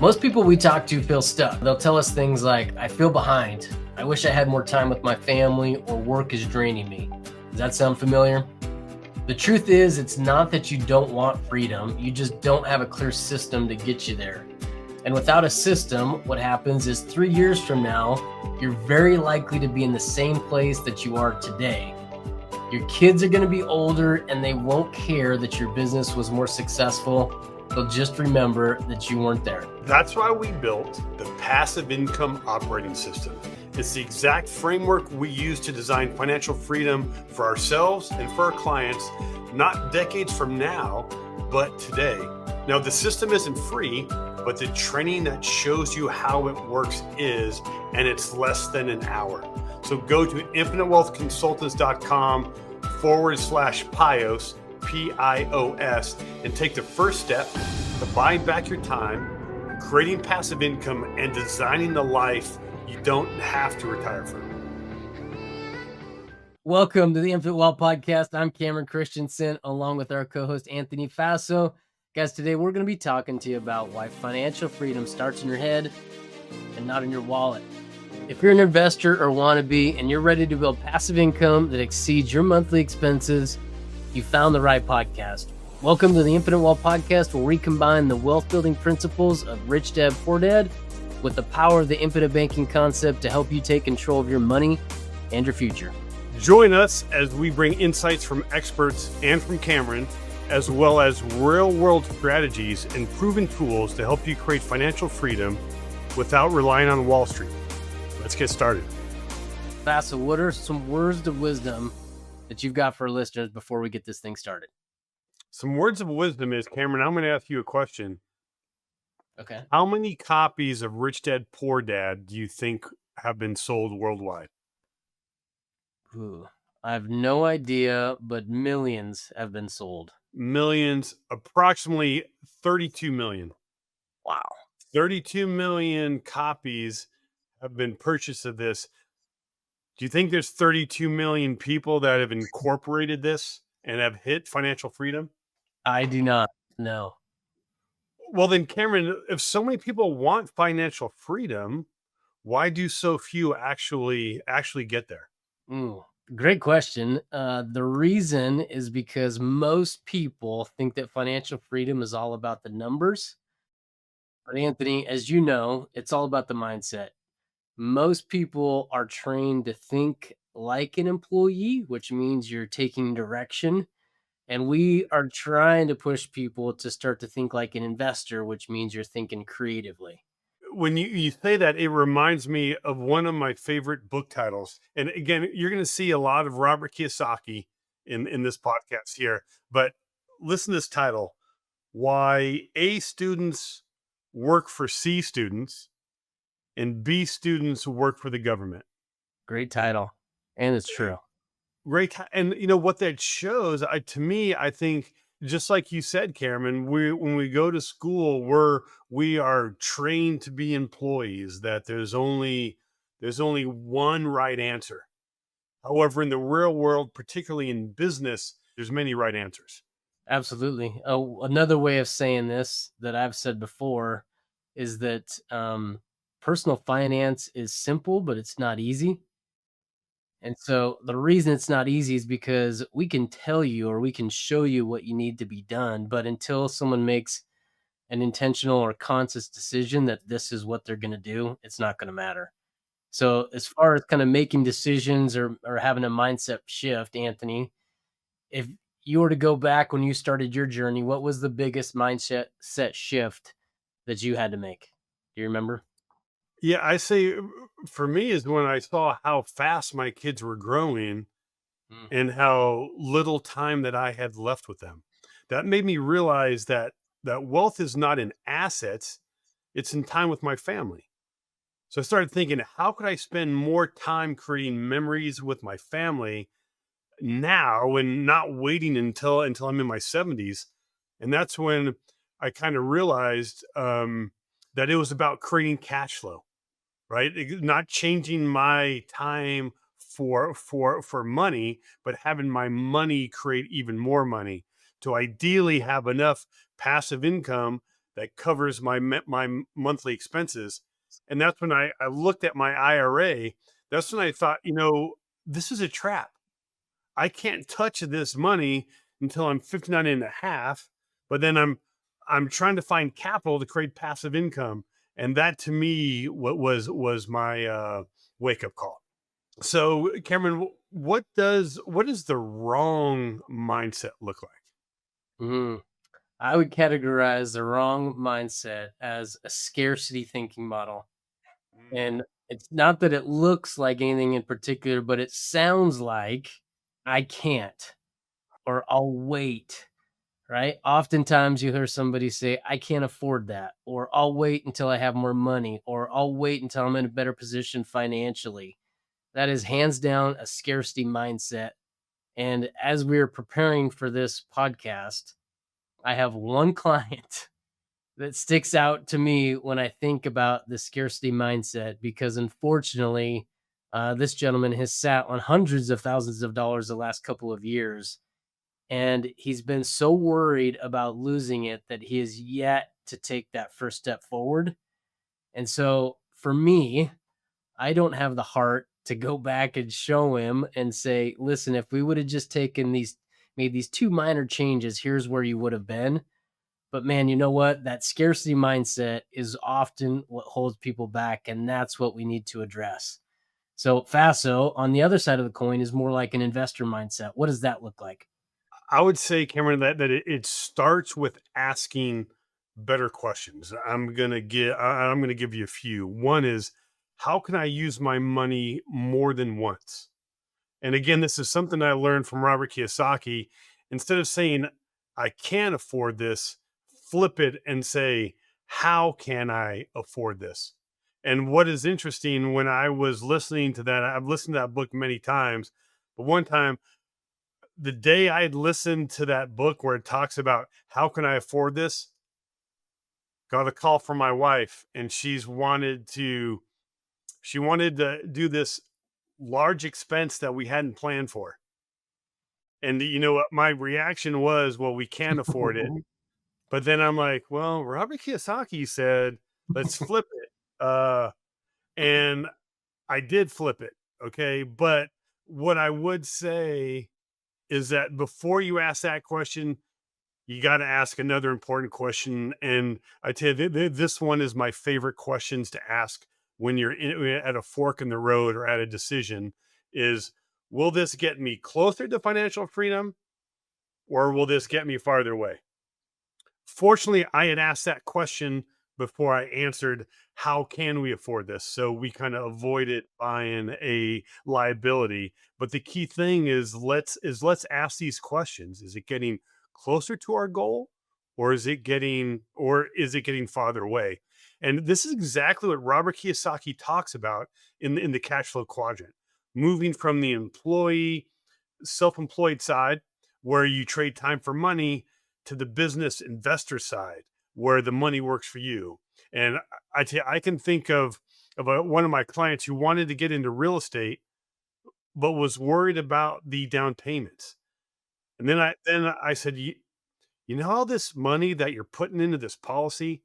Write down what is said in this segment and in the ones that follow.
Most people we talk to feel stuck. They'll tell us things like, I feel behind. I wish I had more time with my family, or work is draining me. Does that sound familiar? The truth is, it's not that you don't want freedom. You just don't have a clear system to get you there. And without a system, what happens is 3 years from now, you're very likely to be in the same place that you are today. Your kids are going to be older and they won't care that your business was more successful. They'll just remember that you weren't there. That's why we built the passive income operating system. It's the exact framework we use to design financial freedom for ourselves and for our clients, not decades from now, but today. Now, the system isn't free, but the training that shows you how it works is, and it's less than an hour. So go to infinitewealthconsultants.com/PIOS, PIOS, and take the first step to buying back your time, creating passive income, and designing the life you don't have to retire from. Welcome to the Infinite Wealth Podcast. I'm Cameron Christiansen, along with our co-host Anthony Faso. Guys, today we're going to be talking to you about why financial freedom starts in your head and not in your wallet. If you're an investor or want to be, and you're ready to build passive income that exceeds your monthly expenses, you found the right podcast. Welcome to the Infinite Wealth Podcast, where we combine the wealth-building principles of Rich Dad, Poor Dad with the power of the infinite banking concept to help you take control of your money and your future. Join us as we bring insights from experts and from Cameron, as well as real-world strategies and proven tools to help you create financial freedom without relying on Wall Street. Let's get started. Faso, what are some words of wisdom that you've got for our listeners before we get this thing started? Some words of wisdom is, Cameron, I'm going to ask you a question. Okay. How many copies of Rich Dad, Poor Dad do you think have been sold worldwide? Ooh, I have no idea, but millions have been sold. Millions, approximately 32 million. Wow. 32 million copies have been purchased of this. Do you think there's 32 million people that have incorporated this and have hit financial freedom? I do not know. Well, then, Cameron, if so many people want financial freedom, why do so few actually get there? Great question. The reason is because most people think that financial freedom is all about the numbers. But Anthony, as you know, it's all about the mindset. Most people are trained to think like an employee, which means you're taking direction. And we are trying to push people to start to think like an investor, which means you're thinking creatively. When you say that, it reminds me of one of my favorite book titles. And again, you're going to see a lot of Robert Kiyosaki in this podcast here. But listen to this title: Why A students work for C students and B students work for the government. Great title. And it's true. Great. And you know what that shows, to me, I think, just like you said, Cameron, when we go to school, we are trained to be employees, that there's only one right answer. However, in the real world, particularly in business, there's many right answers. Absolutely. Another way of saying this that I've said before is that personal finance is simple, but it's not easy. And so the reason it's not easy is because we can tell you or we can show you what you need to be done. But until someone makes an intentional or conscious decision that this is what they're going to do, it's not going to matter. So as far as kind of making decisions or having a mindset shift, Anthony, if you were to go back when you started your journey, what was the biggest mindset shift that you had to make? Do you remember? Yeah, I say for me is when I saw how fast my kids were growing and how little time that I had left with them. That made me realize that wealth is not in assets, it's in time with my family. So I started thinking, how could I spend more time creating memories with my family now and not waiting until I'm in my 70s? And that's when I kind of realized that it was about creating cash flow. Right? Not changing my time for money, but having my money create even more money to ideally have enough passive income that covers my monthly expenses. And that's when I looked at my IRA. That's when I thought, this is a trap. I can't touch this money until I'm 59 and a half, but then I'm trying to find capital to create passive income. And that to me was my wake up call. So Cameron, what does the wrong mindset look like? Mhm. I would categorize the wrong mindset as a scarcity thinking model. And it's not that it looks like anything in particular, but it sounds like I can't or I'll wait, right? Oftentimes you hear somebody say, I can't afford that, or I'll wait until I have more money, or I'll wait until I'm in a better position financially. That is hands down a scarcity mindset. And as we are preparing for this podcast, I have one client that sticks out to me when I think about the scarcity mindset because unfortunately, this gentleman has sat on hundreds of thousands of dollars the last couple of years. And he's been so worried about losing it that he has yet to take that first step forward. And so for me, I don't have the heart to go back and show him and say, listen, if we would have just made these two minor changes, here's where you would have been. But man, you know what? That scarcity mindset is often what holds people back, and that's what we need to address. So, Faso, on the other side of the coin, is more like an investor mindset. What does that look like? I would say, Cameron, that it starts with asking better questions. I'm gonna give you a few. One is, how can I use my money more than once? And again, this is something I learned from Robert Kiyosaki. Instead of saying I can't afford this, flip it and say, how can I afford this? And what is interesting, when I was listening to that, I've listened to that book many times, but one time, the day I had listened to that book where it talks about how can I afford this, got a call from my wife, and she wanted to do this large expense that we hadn't planned for. And you know what my reaction was? Well, we can't afford it. But then I'm like, well, Robert Kiyosaki said, let's flip it. And I did flip it. Okay. But what I would say is that before you ask that question, you got to ask another important question. And I tell you, this one is my favorite questions to ask when you're at a fork in the road or at a decision is, will this get me closer to financial freedom or will this get me farther away? Fortunately, I had asked that question before I answered, how can we afford this? So we kind of avoided buying a liability. But the key thing is let's ask these questions. Is it getting closer to our goal or is it getting farther away? And this is exactly what Robert Kiyosaki talks about in the cash flow quadrant. Moving from the employee self-employed side where you trade time for money to the business investor side where the money works for you. And I can think of one of my clients who wanted to get into real estate but was worried about the down payments. And then I said, you know all this money that you're putting into this policy,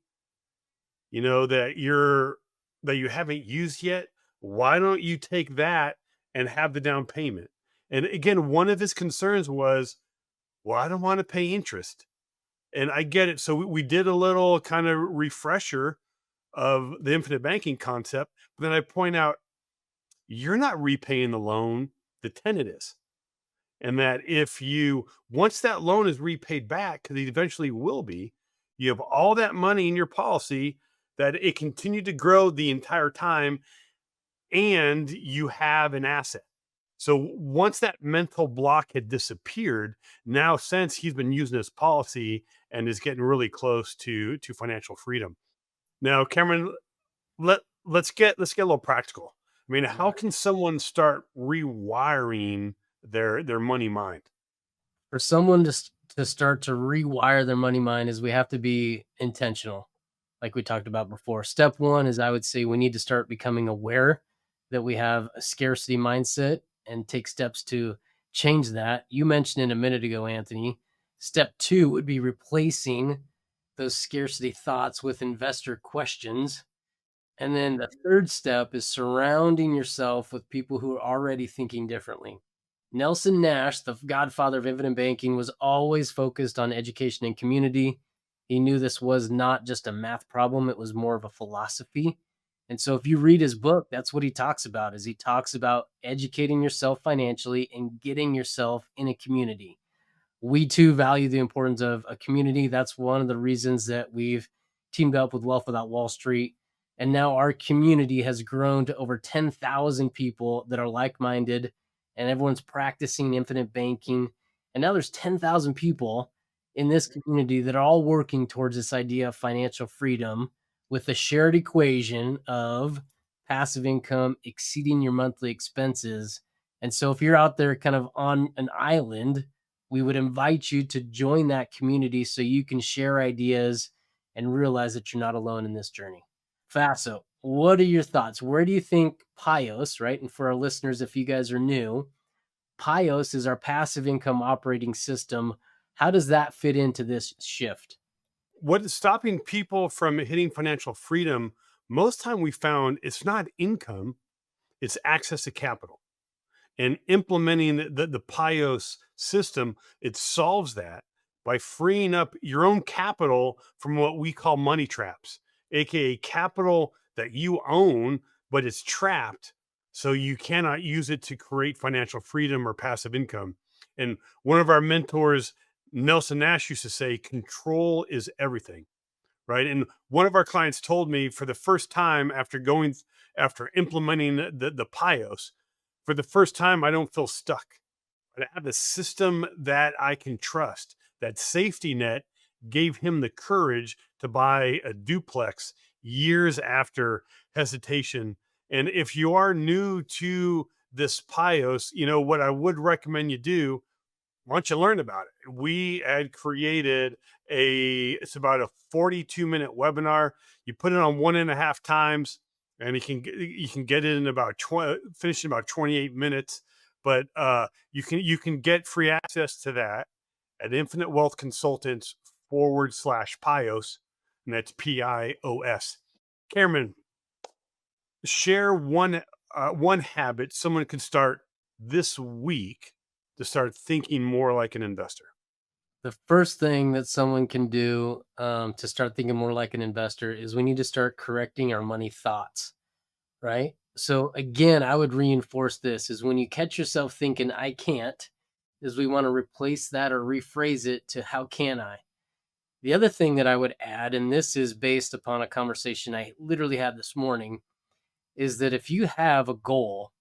that you haven't used yet, why don't you take that and have the down payment? And again, one of his concerns was, well, I don't want to pay interest. And I get it. So we did a little kind of refresher of the infinite banking concept. But then I point out, you're not repaying the loan, the tenant is. And that if you, once that loan is repaid back, because it eventually will be, you have all that money in your policy that it continued to grow the entire time and you have an asset. So once that mental block had disappeared, now since he's been using this policy and is getting really close to financial freedom. Now, Cameron, let's get a little practical. I mean, how Mhm. can someone start rewiring their money mind? For someone to start to rewire their money mind is we have to be intentional, like we talked about before. Step one is I would say we need to start becoming aware that we have a scarcity mindset and take steps to change that. You mentioned it a minute ago, Anthony. Step two would be replacing those scarcity thoughts with investor questions. And then the third step is surrounding yourself with people who are already thinking differently. Nelson Nash, the godfather of infinite banking, was always focused on education and community. He knew this was not just a math problem, it was more of a philosophy. And so if you read his book, that's what he talks about is he talks about educating yourself financially and getting yourself in a community. We too value the importance of a community. That's one of the reasons that we've teamed up with Wealth Without Wall Street. And now our community has grown to over 10,000 people that are like minded, and everyone's practicing infinite banking. And now there's 10,000 people in this community that are all working towards this idea of financial freedom with the shared equation of passive income exceeding your monthly expenses. And so if you're out there kind of on an island, we would invite you to join that community so you can share ideas and realize that you're not alone in this journey. Faso, what are your thoughts? Where do you think PIOS, right? And for our listeners, if you guys are new, PIOS is our passive income operating system. How does that fit into this shift? What is stopping people from hitting financial freedom? Most time we found it's not income, it's access to capital. And implementing the PIOS system, it solves that by freeing up your own capital from what we call money traps, aka capital that you own, but it's trapped. So you cannot use it to create financial freedom or passive income. And one of our mentors, Nelson Nash, used to say, control is everything. Right. And one of our clients told me for the first time after implementing the PIOS, for the first time, I don't feel stuck. I have a system that I can trust. That safety net gave him the courage to buy a duplex years after hesitation. And if you are new to this PIOS, what I would recommend you do, why don't you learn about it? We had created it's about a 42-minute webinar. You put it on 1.5 times, and you can get it in about finish in about 28 minutes. But you can get free access to that at Infinite Wealth Consultants /PIOS, and that's PIOS. Cameron, share one habit someone can start this week to start thinking more like an investor. The first thing that someone can do to start thinking more like an investor is we need to start correcting our money thoughts, right? So again, I would reinforce this is when you catch yourself thinking I can't, is we want to replace that or rephrase it to how can I? The other thing that I would add, and this is based upon a conversation I literally had this morning, is that if you have a goal,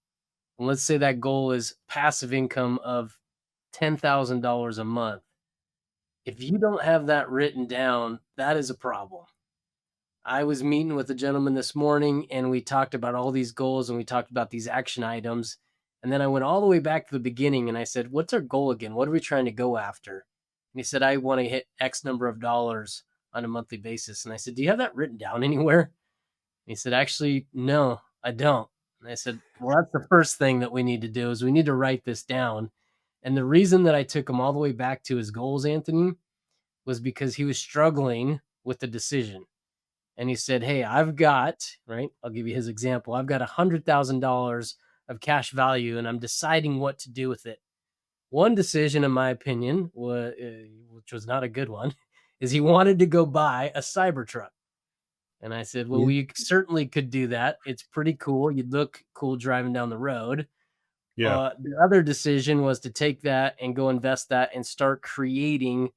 and let's say that goal is passive income of $10,000 a month, if you don't have that written down, that is a problem. I was meeting with a gentleman this morning and we talked about all these goals and we talked about these action items. And then I went all the way back to the beginning and I said, what's our goal again? What are we trying to go after? And he said, I want to hit X number of dollars on a monthly basis. And I said, do you have that written down anywhere? And he said, actually, no, I don't. And I said, well, that's the first thing that we need to do is we need to write this down. And the reason that I took him all the way back to his goals, Anthony, was because he was struggling with the decision. And he said, hey, I've got, right? I'll give you his example. I've got $100,000 of cash value and I'm deciding what to do with it. One decision, in my opinion, which was not a good one, is he wanted to go buy a Cybertruck. And I said, well, Yeah. we certainly could do that. It's pretty cool. You'd look cool driving down the road. Yeah. The other decision was to take that and go invest that and start creating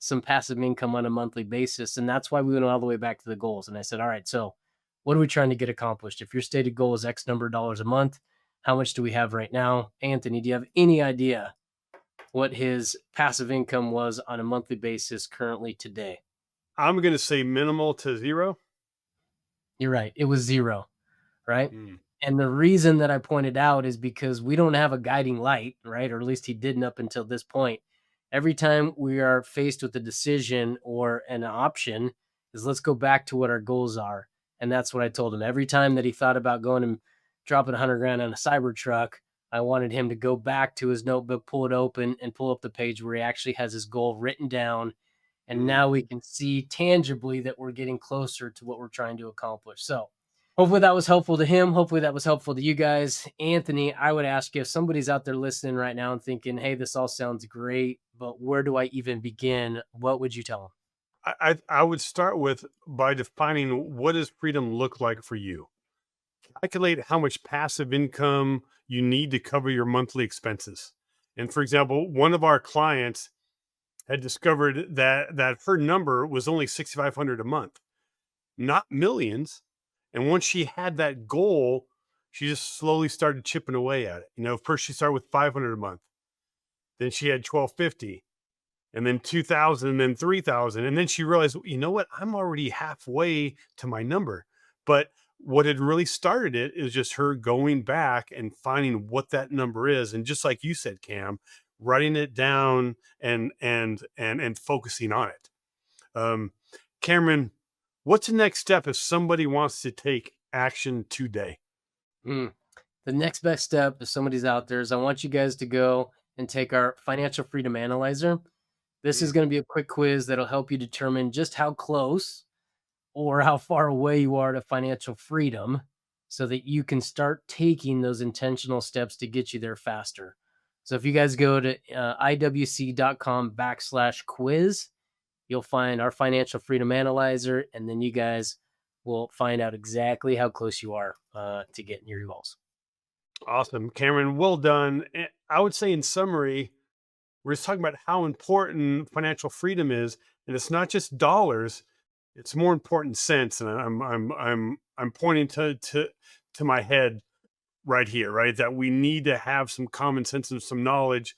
some passive income on a monthly basis. And that's why we went all the way back to the goals. And I said, all right, so what are we trying to get accomplished? If your stated goal is X number of dollars a month, how much do we have right now? Anthony, do you have any idea what his passive income was on a monthly basis currently today? I'm going to say minimal to zero. You're right. It was zero, right? Mm. And the reason that I pointed out is because we don't have a guiding light, right? Or at least he didn't up until this point. Every time we are faced with a decision or an option, is let's go back to what our goals are. And that's what I told him. Every time that he thought about going and dropping 100 grand on a Cybertruck, I wanted him to go back to his notebook, pull it open, and pull up the page where he actually has his goal written down And now we can see tangibly that we're getting closer to what we're trying to accomplish. So hopefully that was helpful to him. Hopefully that was helpful to you guys. Anthony, I would ask you, if somebody's out there listening right now and thinking, hey, this all sounds great, but where do I even begin? What would you tell them? I would start with by defining, what does freedom look like for you? Calculate how much passive income you need to cover your monthly expenses. And for example, one of our clients had discovered that her number was only 6,500 a month, not millions. And once she had that goal, she just slowly started chipping away at it. First she started with 500 a month, then she had 1,250, and then 2,000, and then 3,000. And then she realized, you know what? I'm already halfway to my number. But what had really started it is just her going back and finding what that number is. And just like you said, Cam, writing it down and focusing on it. Cameron, what's the next step if somebody wants to take action today? The next best step, if somebody's out there, is I want you guys to go and take our financial freedom analyzer. This is going to be a quick quiz that'll help you determine just how close or how far away you are to financial freedom, so that you can start taking those intentional steps to get you there faster. So if you guys go to iwc.com/quiz, you'll find our financial freedom analyzer, and then you guys will find out exactly how close you are to getting your goals. Awesome, Cameron. Well done. I would say, in summary, we're just talking about how important financial freedom is, and it's not just dollars; it's more important cents. And I'm pointing to my head right here, right? That we need to have some common sense and some knowledge,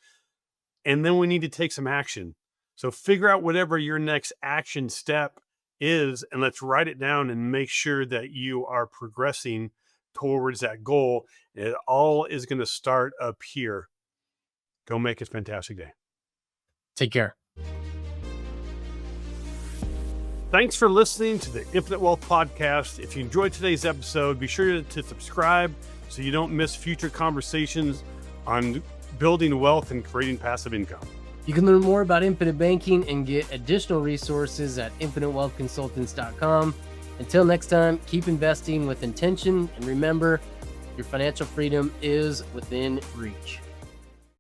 and then we need to take some action. So figure out whatever your next action step is, and let's write it down and make sure that you are progressing towards that goal. It all is going to start up here. Go make it a fantastic day. Take care. Thanks for listening to the Infinite Wealth Podcast. If you enjoyed today's episode, be sure to subscribe so you don't miss future conversations on building wealth and creating passive income. You can learn more about infinite banking and get additional resources at infinitewealthconsultants.com. Until next time, keep investing with intention, and remember, your financial freedom is within reach.